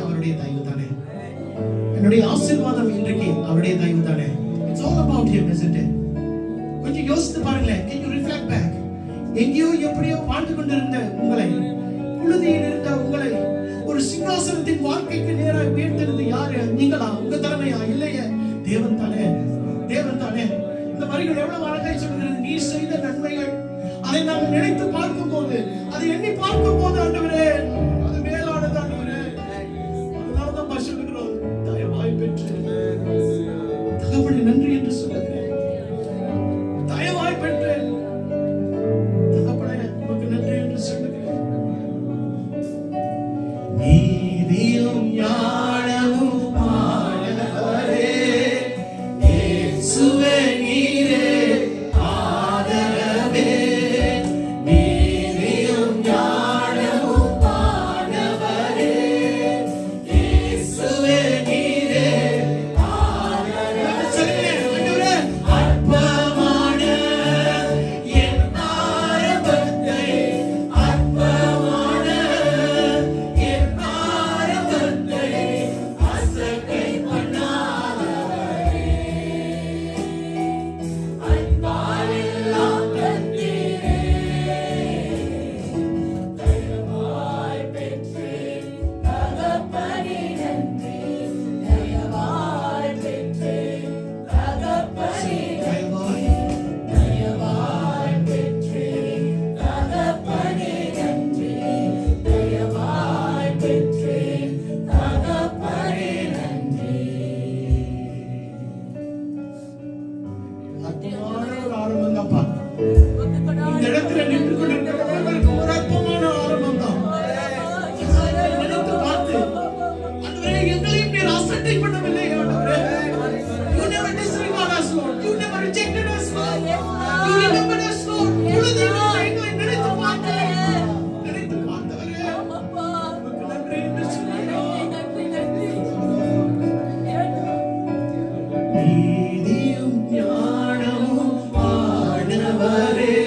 அவருடைய தயவு தானே. என்னுடைய ஆசீர்வாதம் இன்றைக்கு அவருடைய தயவு தானே. It's all about him, isn't it? கொஞ்சம் யோசித்து பாருங்களேன். Can you reflect back? எங்கேயோ எப்படியோ வாழ்ந்து கொண்டிருந்த உங்களை, புழுதியில் இருந்த உங்களை ஒரு சிங்காசனத்தின் வாழ்க்கைக்கு நேராக உயர்த்தினது யாரு? நீங்களா? உங்க தலைமையா? இல்லையே, தேவன் தானே, தேவன் தானே. இந்த வரிகள் எவ்வளவு அழகாய் சொல்கிறது. நீ செய்த நன்மைகள், அதை நாம் நினைத்து பார்க்கும் போது, அதை எண்ணி பார்க்கும் போது, ஆண்டவரே அது மேலானது ஆண்டவரே. அதனாலதான் சொல்லுகிறோம், தயவாய் பெற்று தகப்பனே நன்றி என்று சொல்லுகிறேன். தயவாய் பெற்று தகப்பனே உமக்கு நன்றி என்று சொல்லுகிறேன். நீதியும் ஞானமும் ஆண்டவரே, இயேசுவே நீரே ஆதரவே. நீதியும் ஞானமும் ஆண்டவரே, இயேசுவே நீரே ஆதரவே. சொல்லுங்க அற்பமான என் ஆரம்பத்தை, அற்பமான என் ஆரம்பத்தை அசட்டை பண்ணாதவரே, அன்பாலெல்லாம் தந்தீரே. தயவாய் பெற்று தகப்பனே நன்றி, தயவாய் பெற்று தகப்பனே தயவாய் பெற்று தகப்பனே நன்றி, தயவாய் பெற்று தகப்பனே நன்றி. அற்பமான ஒரு ஆரம்பம் தான்ப்பா. இந்த இடத்துல நின்று கொண்டிருக்கிறவர்களுக்கு ஒரு அற்பமான ஆரம்பம் தான். நினைத்து பார்த்து, ஆண்டவரே எங்களையும் நீர் அசட்டை பண்ணவில்லை ஆண்டவரே. You never disregard us, Lord. You never rejected us, Lord. You remembered us, Lord. பொழுதினில் எங்களை நினைத்து பார்த்தவரே, நினைத்து பார்த்தவரே, உமக்கு நன்றி என்று சொல்லுகிறோம். நீதியும் ஞானமும் ஆண்டவரே,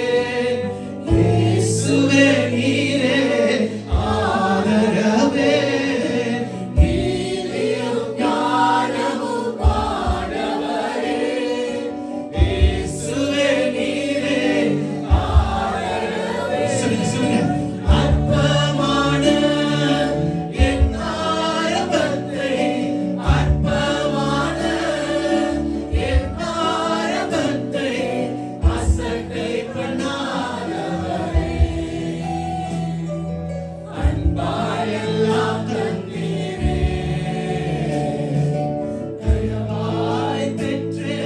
இயேசுவே நீரே ஆதரவே. நீதியும் ஞானமும் ஆண்டவரே, இயேசுவே நீரே ஆதரவே. சொல்லுங்க சொல்லுங்க. அற்பமான என் ஆரம்பத்தை, அற்பமான என் ஆரம்பத்தை அசட்டை பண்ணாதவரே, அன்பாலெல்லாம் தந்தீரே. தயவாய் பெற்று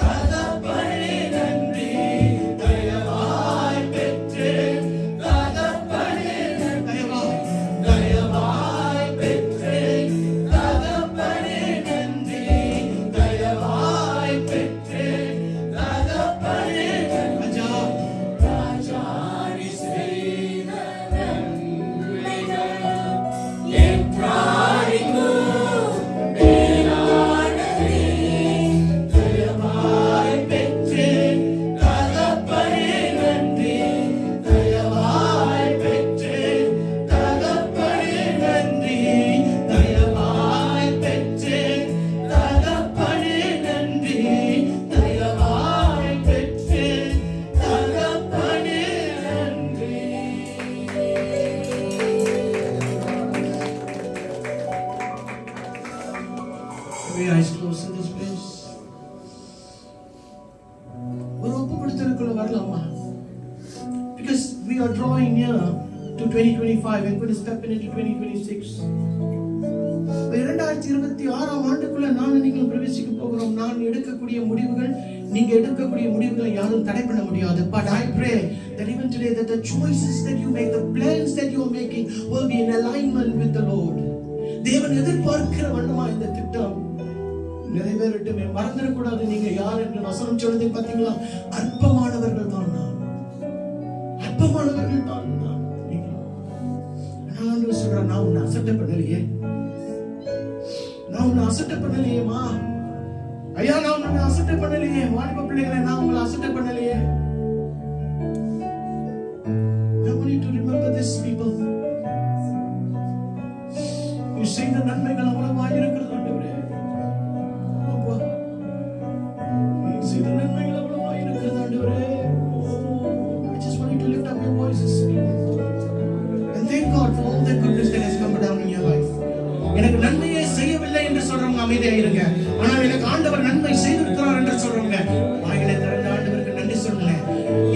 தகப்பனே நன்றி, தயவாய் பெற்று தகப்பனே நன்றி, தயவாய் பெற்று தகப்பனே நன்றி, தயவாய் பெற்று தகப்பனே நன்றி. ராஜா நீ செய்த நன்மைகள் என் பிராணிக்கும் மேலானதே. தயவாய் பெற்று தகப்பனே நன்றி, தயவாய் பெற்று தகப்பனே நன்றி, தயவாய் பெற்று தகப்பனே நன்றி, தயவாய் பெற்று தகப்பனே நன்றி. Every eyes closed in this place. ஒரு ஒப்புக்கொடுத்தலுக்குள்ள வரலாமா? Because we are drawing near to 2025 and going to step into 2026. 2026 ஆண்டுக்குள்ள நான் நீங்களும் பிரவேசிக்க போகிறோம். நான் எடுக்கக்கூடிய முடிவுகள், நீங்க எடுக்கக்கூடிய முடிவுகளை யாரும் தடை பண்ண முடியாது. But I pray that even today that the choices that you make, the plans that you are making will be in alignment with the Lord. தேவன் எதிர்பார்க்கிற வண்ணமா இந்த திட்டம் நிறைவேறட்டுமே. மறந்துடக்கூடாது நீங்க யார் என்று வசனம் சொல்லுதை பார்த்தீங்களா? அற்பமானவர்கள் தான் நான், அற்பமானவர்கள் தான் நான். நான் சொல்றேன், நான் உன்னை அசட்டை பண்ணலையே, நான் உன்னை அசட்டை பண்ணலையேமா. ஐயா நான் உன்னை அசட்டை பண்ணலையே. வாலிப பிள்ளைகளை நான் உங்களை அசட்டை பண்ணலையே. I want you to remember this, people. நீ செய்த நன்மைகள் அவ்வளவாய் இருக்கிறது ஆண்டவரே. அப்பா, நீ செய்த நன்மைகள் அவ்வளவாய் இருக்கிறது ஆண்டவரே. I just want you to lift up your voices and thank God for all the goodness that has come down in your life. எனக்கு நன்மையே செய்யவில்லை என்று சொல்றவங்க அமைதியா இருங்க. ஆனால் எனக்கு ஆண்டவர் நன்மை செய்திருக்கிறார் என்று சொல்றவங்க வாயிலை திறந்து ஆண்டவருக்கு நன்றி சொல்லுங்க.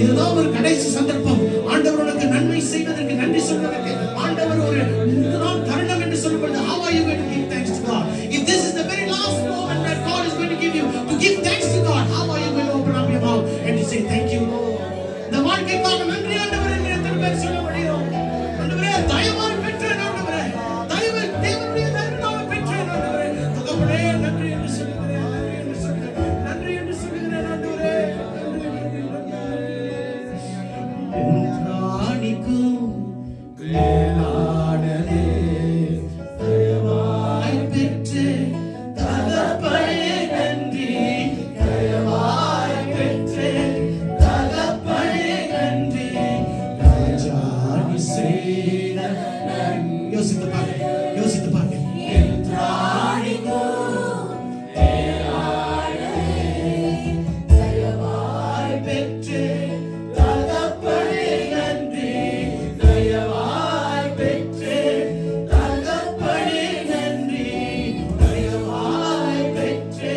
இதுதான் ஒரு கடைசி சந்தர்ப்பம். ஆண்டவர் உனக்கு நன்மை செய்வதற்கு நன்றி சொல்வதற்கு ஆண்டவர் ஒரு இதுதான் தருணம் என்று சொல்லும்போது how are you going to give thanks to God? If this is the very last moment that God is going to give you to give thanks to God, how are you going to open up your mouth and to say thank you Lord? இந்த வாழ்க்கைக்காக நன்றி ஆண்டவரே என்று எத்தனை பேர் சொல்ல முடியும்? ஆண்டவரே தயவாய் பெற்றேன் ஆண்டவரே, தயவு தேவனுடைய தயவினால பெற்றேன் ஆண்டவரே. தகப்பனே நன்றி என்று சொல்லுகிறேன், நன்றி என்று சொல்லுகிறேன், நன்றி என்று சொல்லுகிறேன் ஆண்டவரே. என்றாணிக்கும் மேலானதே தயவாய் பெற்று தகப்பனே நன்றி, தயவாய் பெற்று தகப்பனே நன்றி, ராஜாணி செய்த நன்மை. யோசித்து பாருங்க, யோசித்து பாருங்க. என்றாணிக்கும் மேலானதே தயவாய் பெற்று தகப்பனே நன்றி, தயவாய் பெற்று தகப்பனே நன்றி, தயவாய் பெற்று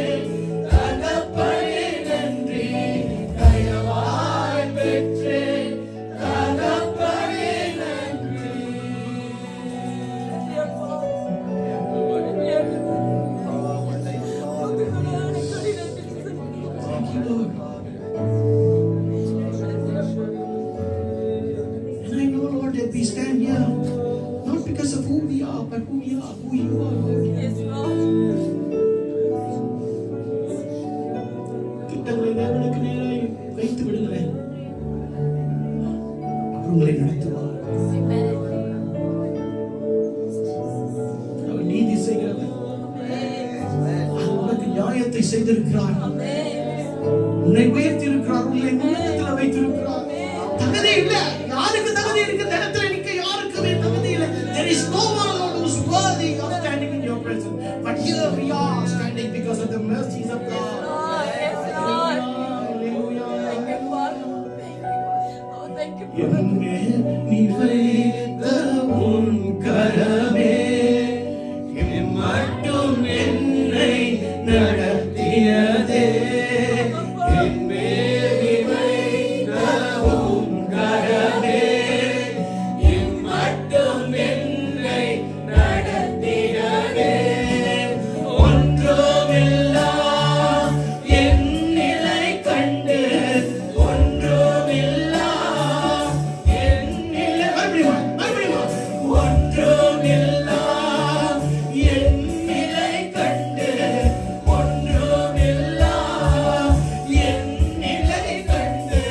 தகப்பனே நன்றி, தயவாய் பெற்று தகப்பனே நன்றி. Thank you, Lord. And I know, Lord, that we stand here not because of who we are, but who we are, who you are, Lord. திட்டங்களை தேவனுக்கு நேராய் வைத்து விடுகிறேன். அவர் உங்களை நடத்துவார். அவர் நீதி செய்கிறவர். அவர் உனக்கு நியாயத்தை செய்திருக்கிறார். உன்னை உயர்த்தி இருக்கிறார், உன்னை உன்னதத்தில் வைத்திருக்கிறார். தகுதி இல்ல, யாருக்கு தகுதி இருக்கு? இந்த இடத்துல நிக்க யாருக்குமே தகுதி இல்ல. There is no one who is worthy of standing in your presence, but here we are standing because of the mercies of God. என்மேல் நீ வைத்த உன் கரமே எம்மட்டும் என்னை நடத்தியதே. என்மேல் நீ வைத்த உன் கரமே எம்மட்டும் என்னை நடத்தியதே. ஒன்றுமில்லா என் நிலை கண்டு, ஒன்றுமில்லா என் நிலை, மறுபடியும் ஒன்றுமில்லா என் நிலை கண்டு, ஒன்றுமில்லா என் நிலை கண்டு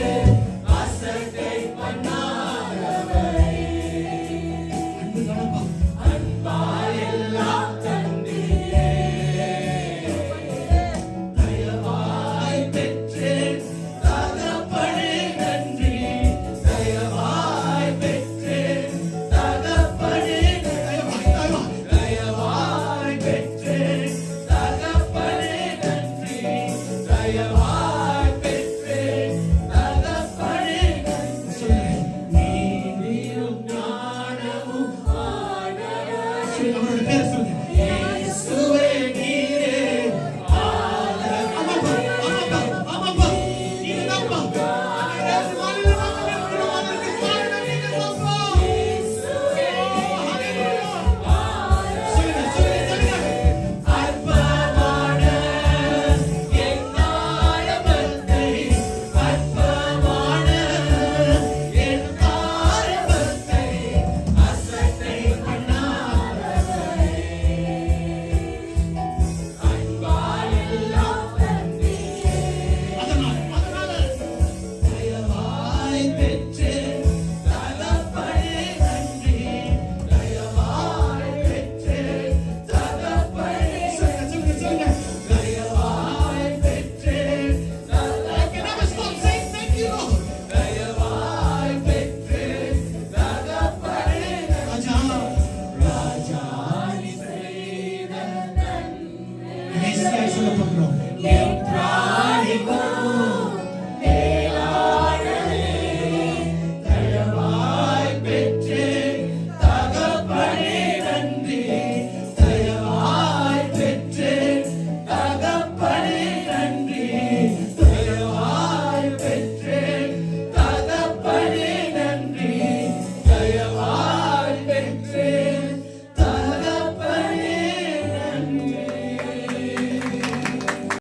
அசட்டை பண்ணாதவரே. அன்பு கணப்பா, அன்பால் எல்லாம் தந்தீரே. தயவாய் பெற்று தகப்பனே நன்றி, தயவாய் பெற்று தகப்பனே தயவாய் பெற்று தகப்பனே நன்றி, தயவாய் பெற்று தகப்பனே நன்றி. சொல்லுங்க, நீதியும் ஞானமும் ஆனவரே. அவரோட பேர் சொல்லுங்க.